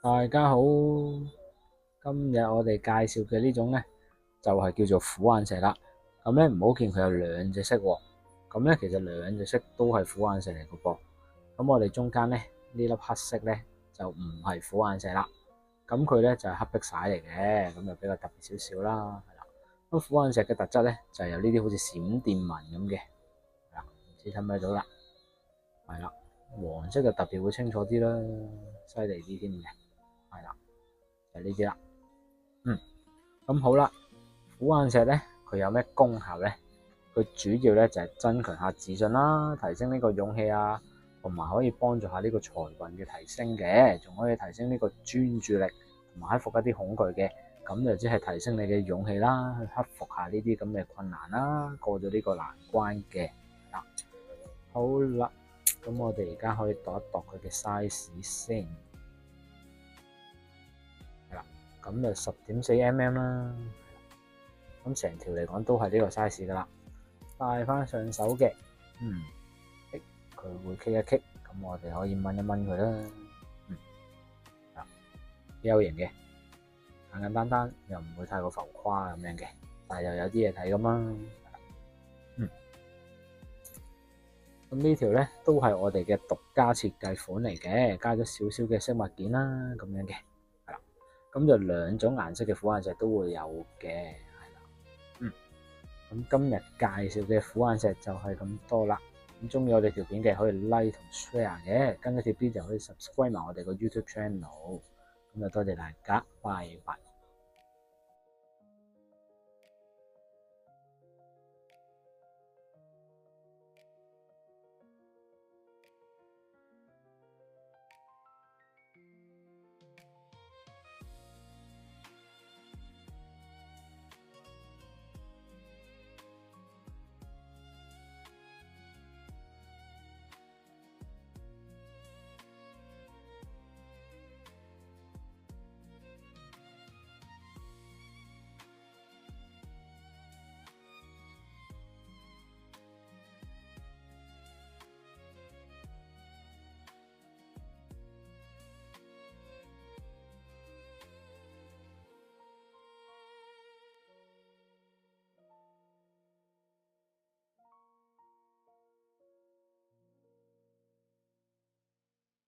大家好，今日我哋介紹嘅呢種咧就係叫做虎眼石啦。咁咧唔好見佢有兩隻色喎，咁咧其實兩隻色都係虎眼石嚟嘅噃。咁我哋中間咧呢粒黑色咧就唔係虎眼石啦，咁佢咧就係黑碧璽嚟嘅，咁就比較特別少少啦。係啦，咁虎眼石嘅特質咧就係有呢啲好似閃電紋咁嘅，係啦，唔知睇唔睇到啦？係啦，黃色就特別會清楚啲啦，犀利啲添嘅。係啦，就呢啲啦。咁好啦，虎眼石咧，佢有咩功效咧？佢主要咧就係增強下自信啦，提升呢個勇氣啊，同埋可以幫助下呢個財運嘅提升嘅，仲可以提升呢個專注力，同埋克服一啲恐懼嘅。咁就即係提升你嘅勇氣啦，去克服下呢啲咁嘅困難啦，過咗呢個難關嘅。嗱，好啦，咁我哋而家可以度一度佢嘅 size 先。咁就10.4mm 啦，咁成條嚟講都係呢個 size 噶啦。戴翻上手嘅，佢會棘一棘，咁我哋可以掹一掹佢啦。幾有型嘅，簡簡單單，又唔會太過浮誇咁樣嘅，但係又有啲嘢睇噶嘛。咁呢條咧都係我哋嘅獨家設計款嚟嘅，加咗少少嘅飾物件啦，咁樣嘅。咁就兩種顏色嘅虎眼石都會有嘅，係啦。咁今日介紹嘅虎眼石就係咁多啦。咁中意我哋條片嘅可以 like 同 share 嘅，跟咗條片就可以 subscribe 埋我哋個 YouTube channel。咁就多謝大家，拜拜。